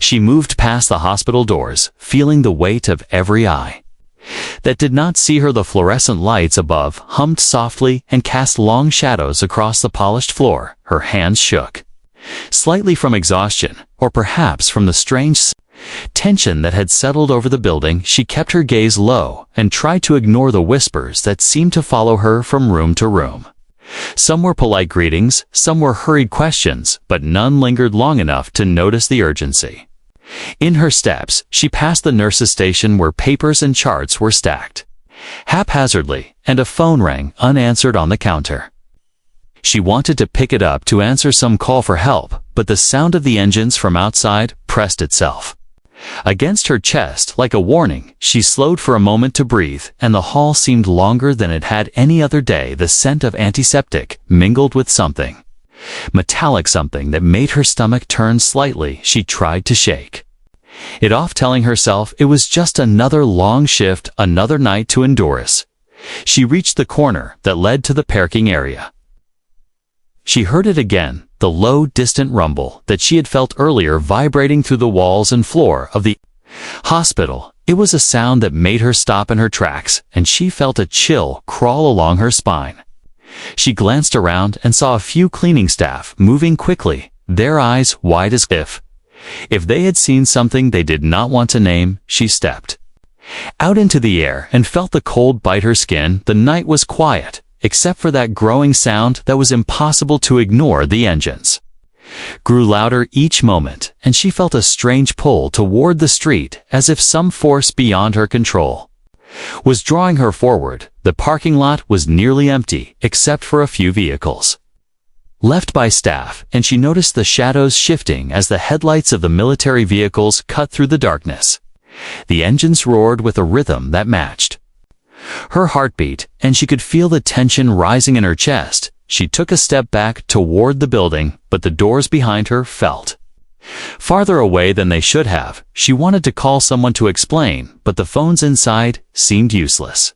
She moved past the hospital doors, feeling the weight of every eye. That did not see her. The fluorescent lights above hummed softly and cast long shadows across the polished floor. Her hands shook. Slightly from exhaustion, or perhaps from the strange tension that had settled over the building, she kept her gaze low and tried to ignore the whispers that seemed to follow her from room to room. Some were polite greetings, some were hurried questions, but none lingered long enough to notice the urgency. In her steps, she passed the nurse's station where papers and charts were stacked haphazardly, and a phone rang unanswered on the counter. She wanted to pick it up to answer some call for help, but the sound of the engines from outside pressed itself against her chest like a warning. She slowed for a moment to breathe, and the hall seemed longer than it had any other day. The scent of antiseptic mingled with something metallic, something that made her stomach turn slightly. She tried to shake it off, telling herself it was just another long shift, another night to endure. She reached the corner that led to the parking area. She heard it again, the low, distant rumble that she had felt earlier vibrating through the walls and floor of the hospital. It was a sound that made her stop in her tracks, and she felt a chill crawl along her spine. She glanced around and saw a few cleaning staff moving quickly, their eyes wide as if they had seen something they did not want to name. She stepped out into the air and felt the cold bite her skin. The night was quiet, except for that growing sound that was impossible to ignore. The engines grew louder each moment, and she felt a strange pull toward the street, as if some force beyond her control was drawing her forward. The parking lot was nearly empty, except for a few vehicles left by staff, and she noticed the shadows shifting as the headlights of the military vehicles cut through the darkness. The engines roared with a rhythm that matched her heartbeat, and she could feel the tension rising in her chest. She took a step back toward the building, but the doors behind her felt farther away than they should have. She wanted to call someone to explain, but the phones inside seemed useless,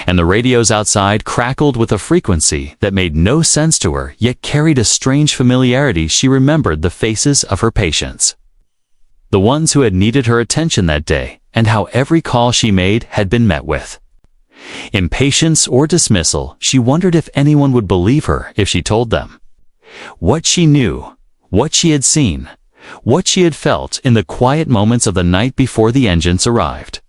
and the radios outside crackled with a frequency that made no sense to her, yet carried a strange familiarity. She remembered the faces of her patients, the ones who had needed her attention that day, and how every call she made had been met with impatience or dismissal. She wondered if anyone would believe her if she told them what she knew, what she had seen, what she had felt in the quiet moments of the night before the engines arrived.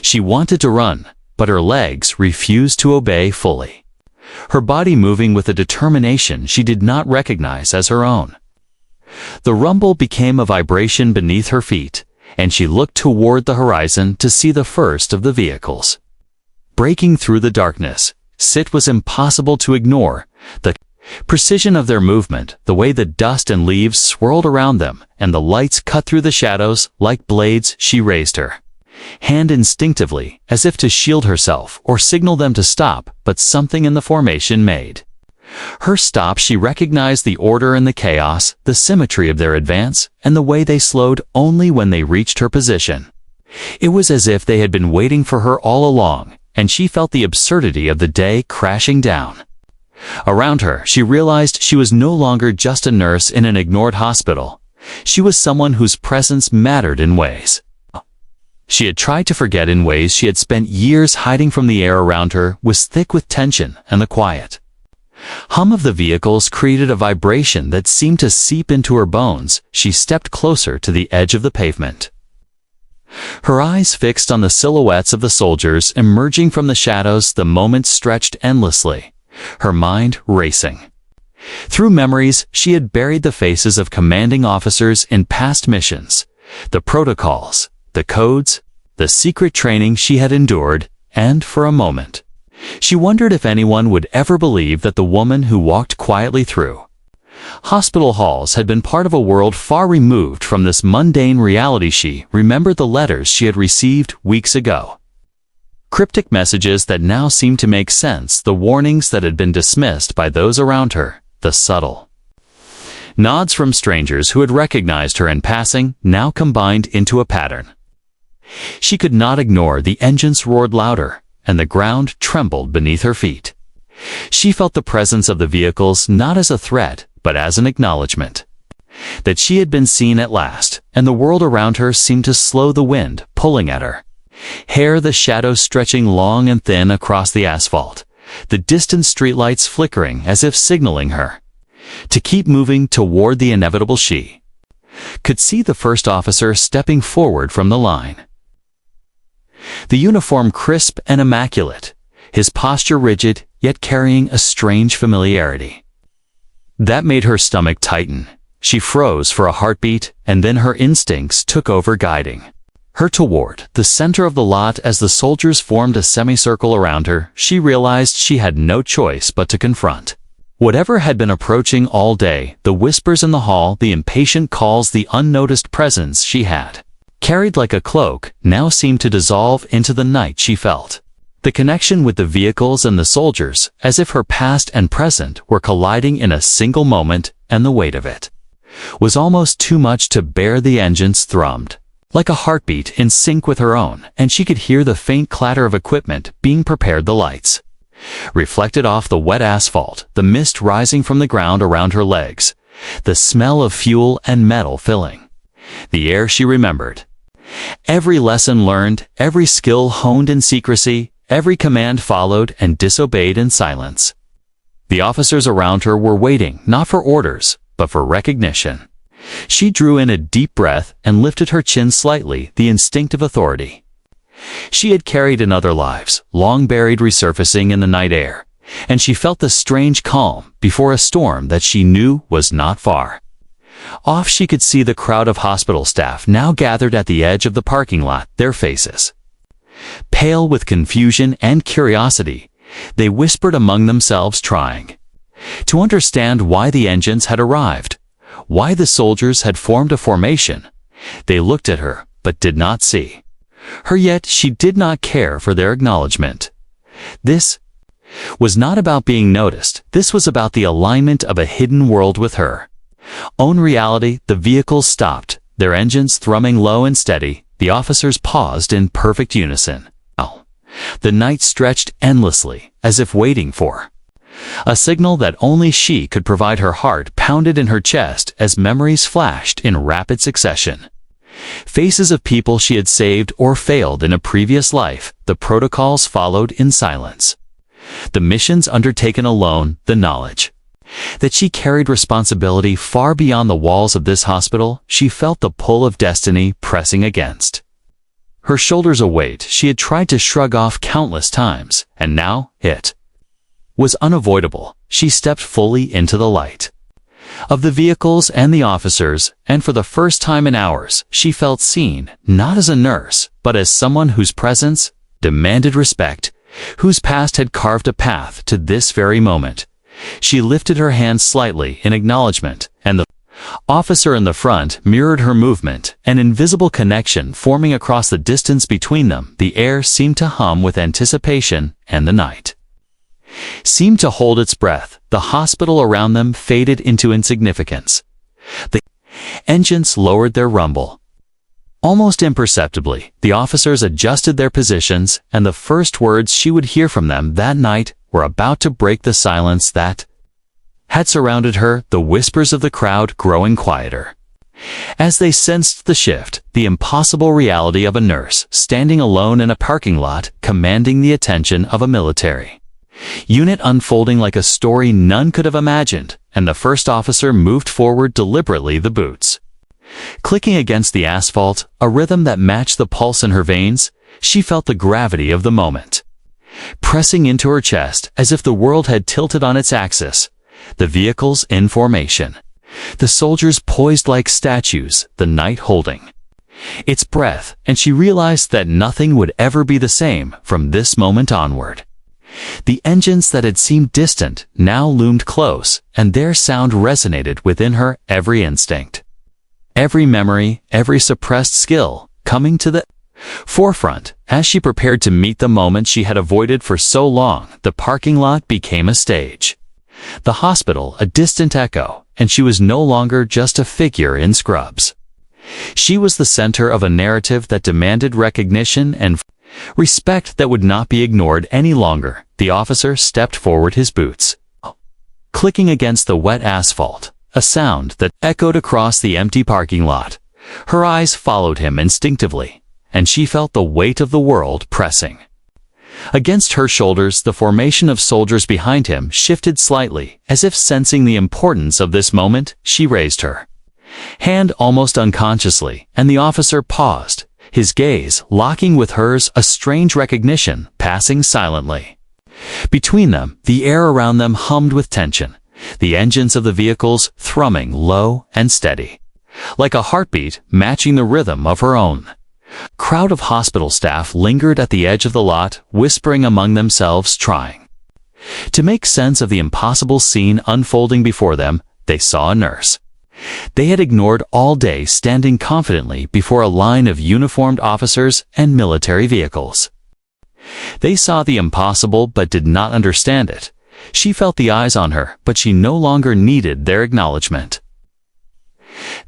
She wanted to run, but her legs refused to obey fully, her body moving with a determination she did not recognize as her own. The rumble became a vibration beneath her feet, and she looked toward the horizon to see the first of the vehicles breaking through the darkness. It was impossible to ignore the precision of their movement, the way the dust and leaves swirled around them, and the lights cut through the shadows like blades. She raised her hand instinctively, as if to shield herself or signal them to stop, but something in the formation made her stop. She recognized the order and the chaos, the symmetry of their advance, and the way they slowed only when they reached her position. It was as if they had been waiting for her all along, and she felt the absurdity of the day crashing down around her. She realized she was no longer just a nurse in an ignored hospital. She was someone whose presence mattered in ways she had tried to forget, in ways she had spent years hiding from. The air around her was thick with tension, and the quiet hum of the vehicles created a vibration that seemed to seep into her bones. She stepped closer to the edge of the pavement, her eyes fixed on the silhouettes of the soldiers emerging from the shadows. The moments stretched endlessly, her mind racing through memories. She had buried the faces of commanding officers in past missions, the protocols, the codes, the secret training she had endured, and for a moment, she wondered if anyone would ever believe that the woman who walked quietly through hospital halls had been part of a world far removed from this mundane reality. She remembered the letters she had received weeks ago, cryptic messages that now seemed to make sense, the warnings that had been dismissed by those around her, the subtle nods from strangers who had recognized her in passing, now combined into a pattern. She could not ignore. The engines roared louder, and the ground trembled beneath her feet. She felt the presence of the vehicles not as a threat, but as an acknowledgement. that she had been seen at last, and the world around her seemed to slow the wind, pulling at her. Hair the shadows stretching long and thin across the asphalt, the distant streetlights flickering as if signaling her to keep moving toward the inevitable. She could see the first officer stepping forward from the line. The uniform crisp and immaculate, his posture rigid, yet carrying a strange familiarity. That made her stomach tighten. She froze for a heartbeat, and then her instincts took over, guiding her toward the center of the lot. As the soldiers formed a semicircle around her, she realized she had no choice but to confront whatever had been approaching all day, the whispers in the hall, the impatient calls, the unnoticed presence she had carried like a cloak, now seemed to dissolve into the night. She felt the connection with the vehicles and the soldiers, as if her past and present were colliding in a single moment, and the weight of it was almost too much to bear. The engines thrummed like a heartbeat in sync with her own, and she could hear the faint clatter of equipment being prepared. The lights reflected off the wet asphalt, the mist rising from the ground around her legs, the smell of fuel and metal filling the air. She remembered every lesson learned, every skill honed in secrecy, every command followed and disobeyed in silence. The officers around her were waiting, not for orders, but for recognition. She drew in a deep breath and lifted her chin slightly, the instinctive authority she had carried in other lives, long buried, resurfacing in the night air, and she felt the strange calm before a storm that she knew was not far off. She could see the crowd of hospital staff now gathered at the edge of the parking lot, their faces pale with confusion and curiosity. They whispered among themselves, trying to understand why the engines had arrived, why the soldiers had formed a formation. They looked at her, but did not see her, yet she did not care for their acknowledgement. This was not about being noticed. This was about the alignment of a hidden world with her own reality. The vehicles stopped, their engines thrumming low and steady. The officers paused in perfect unison. The night stretched endlessly, as if waiting for a signal that only she could provide. Her heart pounded in her chest as memories flashed in rapid succession. Faces of people she had saved or failed in a previous life, the protocols followed in silence. The missions undertaken alone, the knowledge that she carried responsibility far beyond the walls of this hospital. She felt the pull of destiny pressing against her shoulders, a weight she had tried to shrug off countless times, and now it was unavoidable. She stepped fully into the light of the vehicles and the officers, and for the first time in hours, she felt seen, not as a nurse, but as someone whose presence demanded respect, whose past had carved a path to this very moment. She lifted her hand slightly in acknowledgement, and the officer in the front mirrored her movement, an invisible connection forming across the distance between them. The air seemed to hum with anticipation, and the night seemed to hold its breath. The hospital around them faded into insignificance. The engines lowered their rumble. Almost imperceptibly, the officers adjusted their positions, and the first words she would hear from them that night were about to break the silence that had surrounded her, the whispers of the crowd growing quieter as they sensed the shift, the impossible reality of a nurse standing alone in a parking lot, commanding the attention of a military unit unfolding like a story none could have imagined. And the first officer moved forward deliberately, the boots clicking against the asphalt, a rhythm that matched the pulse in her veins. She felt the gravity of the moment pressing into her chest, as if the world had tilted on its axis. The vehicles in formation, the soldiers poised like statues, the night holding its breath, and she realized that nothing would ever be the same from this moment onward. The engines that had seemed distant now loomed close, and their sound resonated within her, every instinct, every memory, every suppressed skill coming to the forefront. As she prepared to meet the moment she had avoided for so long, the parking lot became a stage, the hospital a distant echo, and she was no longer just a figure in scrubs. She was the center of a narrative that demanded recognition and respect that would not be ignored any longer. The officer stepped forward, his boots clicking against the wet asphalt, a sound that echoed across the empty parking lot. Her eyes followed him instinctively, and she felt the weight of the world pressing. Against her shoulders, the formation of soldiers behind him shifted slightly, as if sensing the importance of this moment. She raised her hand almost unconsciously, and the officer paused, his gaze locking with hers, a strange recognition passing silently. Between them, the air around them hummed with tension, the engines of the vehicles thrumming low and steady, like a heartbeat matching the rhythm of her own. A crowd of hospital staff lingered at the edge of the lot, whispering among themselves, trying to make sense of the impossible scene unfolding before them. They saw a nurse they had ignored all day standing confidently before a line of uniformed officers and military vehicles. They saw the impossible but did not understand it. She felt the eyes on her, but she no longer needed their acknowledgement.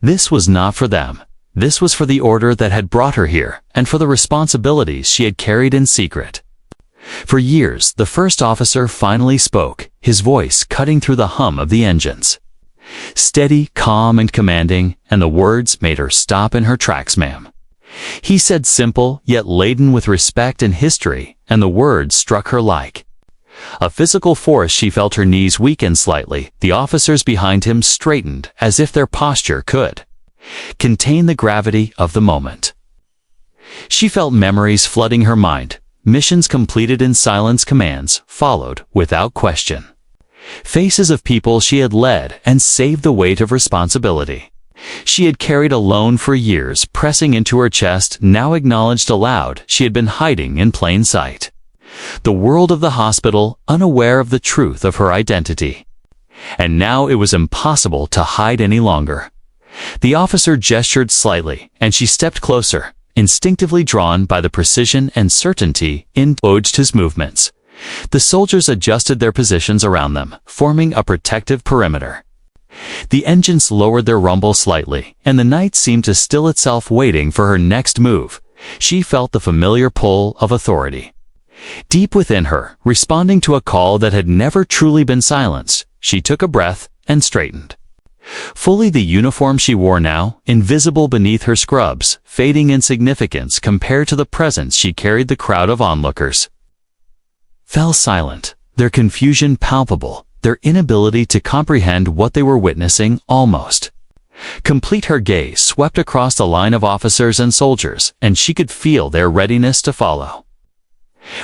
This was not for them. This was for the order that had brought her here, and for the responsibilities she had carried in secret. For years, the first officer finally spoke, his voice cutting through the hum of the engines. Steady, calm, and commanding, and the words made her stop in her tracks. "Ma'am." He said, simple, yet laden with respect and history, and the words struck her like a physical force. She felt her knees weaken slightly. The officers behind him straightened, as if their posture could contain the gravity of the moment. She felt memories flooding her mind, missions completed in silence, commands followed without question. Faces of people she had led and saved, the weight of responsibility she had carried alone for years pressing into her chest, now acknowledged aloud. She had been hiding in plain sight. The world of the hospital, unaware of the truth of her identity. And now it was impossible to hide any longer. The officer gestured slightly, and she stepped closer, instinctively drawn by the precision and certainty in his movements. The soldiers adjusted their positions around them, forming a protective perimeter. The engines lowered their rumble slightly, and the night seemed to still itself, waiting for her next move. She felt the familiar pull of authority deep within her, responding to a call that had never truly been silenced. She took a breath and straightened. Fully, the uniform she wore now, invisible beneath her scrubs, fading in significance compared to the presence she carried. The crowd of onlookers fell silent, their confusion palpable, their inability to comprehend what they were witnessing almost complete. Her gaze swept across the line of officers and soldiers, and she could feel their readiness to follow.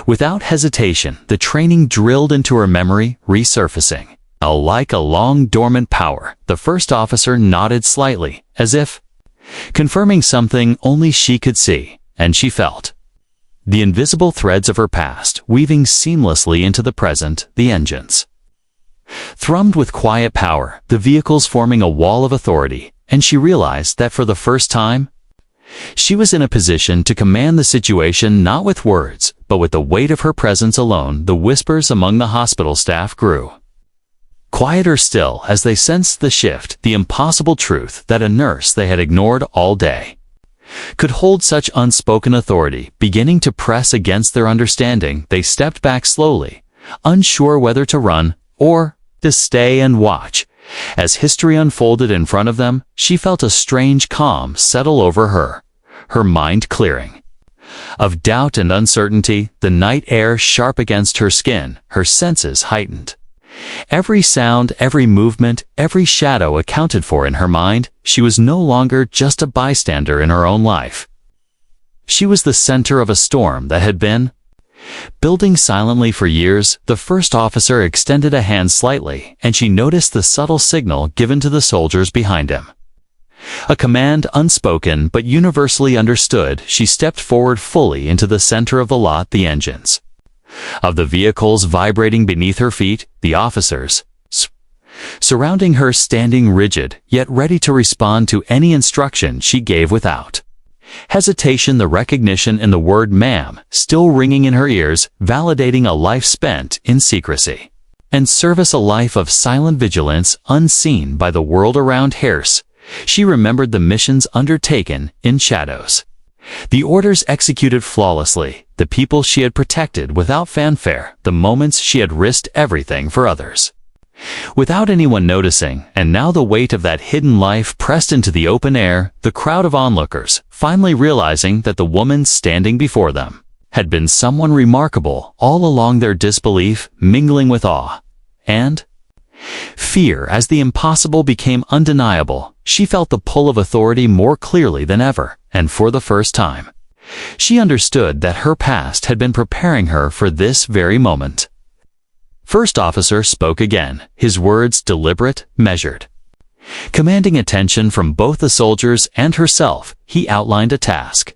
Without hesitation, the training drilled into her memory, resurfacing. Like a long dormant power, the first officer nodded slightly, as if confirming something only she could see, and she felt the invisible threads of her past weaving seamlessly into the present. The engines thrummed with quiet power, the vehicles forming a wall of authority, and she realized that for the first time, she was in a position to command the situation, not with words, but with the weight of her presence alone. The whispers among the hospital staff grew quieter still as they sensed the shift, the impossible truth that a nurse they had ignored all day could hold such unspoken authority, beginning to press against their understanding. They stepped back slowly, unsure whether to run or to stay and watch. As history unfolded in front of them, she felt a strange calm settle over her, her mind clearing of doubt and uncertainty, the night air sharp against her skin, her senses heightened. Every sound, every movement, every shadow accounted for in her mind. She was no longer just a bystander in her own life. She was the center of a storm that had been building silently for years. The first officer extended a hand slightly, and she noticed the subtle signal given to the soldiers behind him. A command unspoken but universally understood. She stepped forward fully into the center of the lot, the engines of the vehicles vibrating beneath her feet, the officers surrounding her standing rigid, yet ready to respond to any instruction she gave without hesitation. The recognition in the word "ma'am" still ringing in her ears, validating a life spent in secrecy and service, a life of silent vigilance, unseen by the world around her. She remembered the missions undertaken in shadows, the orders executed flawlessly, the people she had protected without fanfare, the moments she had risked everything for others. Without anyone noticing, and now the weight of that hidden life pressed into the open air, the crowd of onlookers, finally realizing that the woman standing before them had been someone remarkable all along, their disbelief mingling with awe and fear. As the impossible became undeniable, she felt the pull of authority more clearly than ever, and for the first time, she understood that her past had been preparing her for this very moment. First officer spoke again, his words deliberate, measured. Commanding attention from both the soldiers and herself, he outlined a task.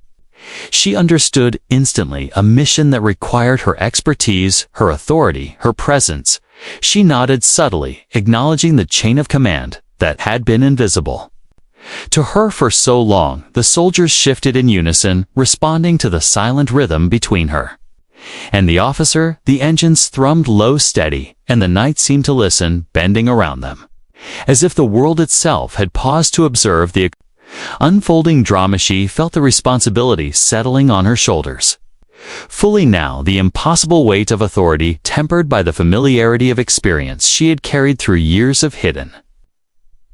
She understood instantly, a mission that required her expertise, her authority, her presence. She nodded subtly, acknowledging the chain of command that had been invisible to her for so long. The soldiers shifted in unison, responding to the silent rhythm between her and the officer. The engines thrummed low, steady, and the night seemed to listen, bending around them, as if the world itself had paused to observe the unfolding drama. She felt the responsibility settling on her shoulders. Fully now, the impossible weight of authority, tempered by the familiarity of experience she had carried through years of hidden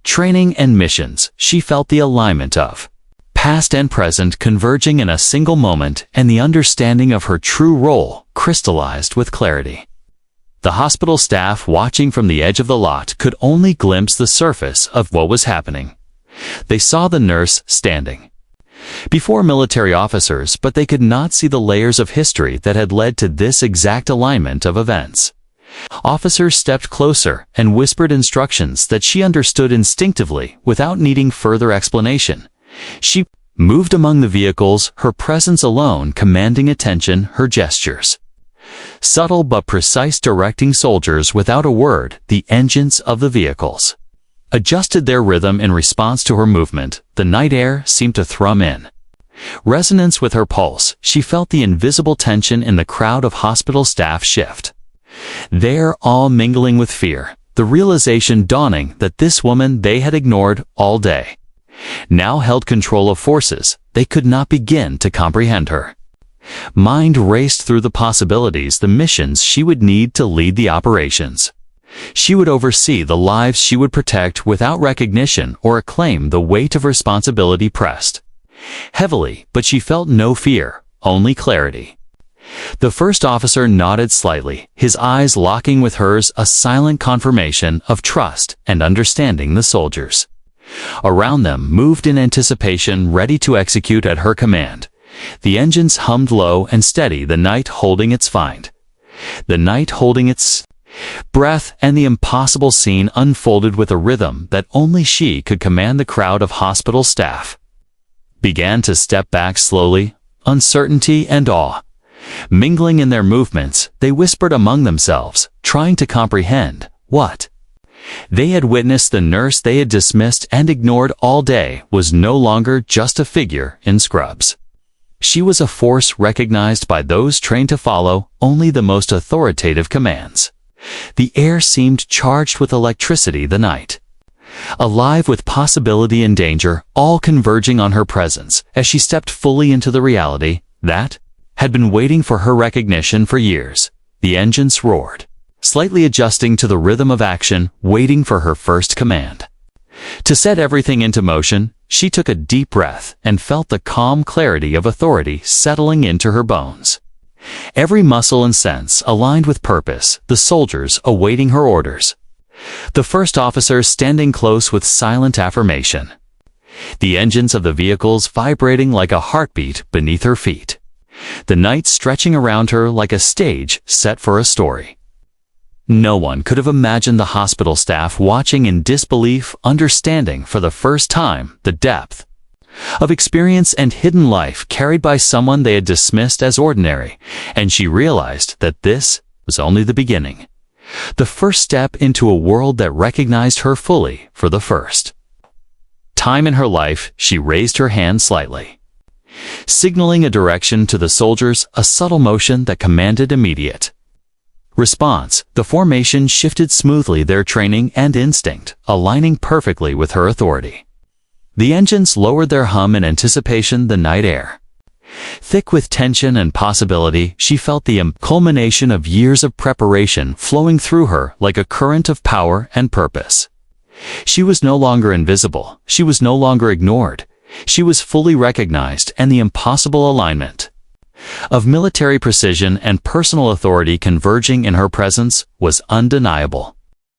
training and missions. She felt the alignment of past and present converging in a single moment, and the understanding of her true role crystallized with clarity. The hospital staff, watching from the edge of the lot, could only glimpse the surface of what was happening. They saw the nurse standing before military officers, but they could not see the layers of history that had led to this exact alignment of events. Officers stepped closer and whispered instructions that she understood instinctively without needing further explanation. She moved among the vehicles, her presence alone commanding attention, her gestures subtle but precise, directing soldiers without a word. The engines of the vehicles adjusted their rhythm in response to her movement. The night air seemed to thrum in resonance with her pulse. She felt the invisible tension in the crowd of hospital staff shift, their awe mingling with fear, the realization dawning that this woman they had ignored all day now held control of forces they could not begin to comprehend. Her mind raced through the possibilities, the missions she would need to lead, the operations she would oversee, the lives she would protect. Without recognition or acclaim, the weight of responsibility pressed heavily, but she felt no fear, only clarity. The first officer nodded slightly, his eyes locking with hers, a silent confirmation of trust and understanding. The soldiers around them moved in anticipation, ready to execute at her command. The engines hummed low and steady, the night holding its breath, and the impossible scene unfolded with a rhythm that only she could command. The crowd of hospital staff began to step back slowly, uncertainty and awe mingling in their movements. They whispered among themselves, trying to comprehend what they had witnessed. The nurse they had dismissed and ignored all day was no longer just a figure in scrubs. She was a force recognized by those trained to follow only the most authoritative commands. The air seemed charged with electricity, the night alive with possibility and danger, all converging on her presence as she stepped fully into the reality that had been waiting for her recognition for years. The engines roared, slightly adjusting to the rhythm of action, waiting for her first command. To set everything into motion, she took a deep breath and felt the calm clarity of authority settling into her bones. Every muscle and sense aligned with purpose, the soldiers awaiting her orders. The first officer standing close with silent affirmation. The engines of the vehicles vibrating like a heartbeat beneath her feet. The night stretching around her like a stage set for a story. No one could have imagined the hospital staff watching in disbelief, understanding for the first time the depth of experience and hidden life carried by someone they had dismissed as ordinary, and she realized that this was only the beginning. The first step into a world that recognized her fully for the first time in her life. She raised her hand slightly, signaling a direction to the soldiers, a subtle motion that commanded immediate response. The formation shifted smoothly, their training and instinct aligning perfectly with her authority. The engines lowered their hum in anticipation, the night air Thick with tension and possibility, she felt the culmination of years of preparation flowing through her like a current of power and purpose. She was no longer invisible. She was no longer ignored. She was fully recognized, and the impossible alignment of military precision and personal authority converging in her presence was undeniable.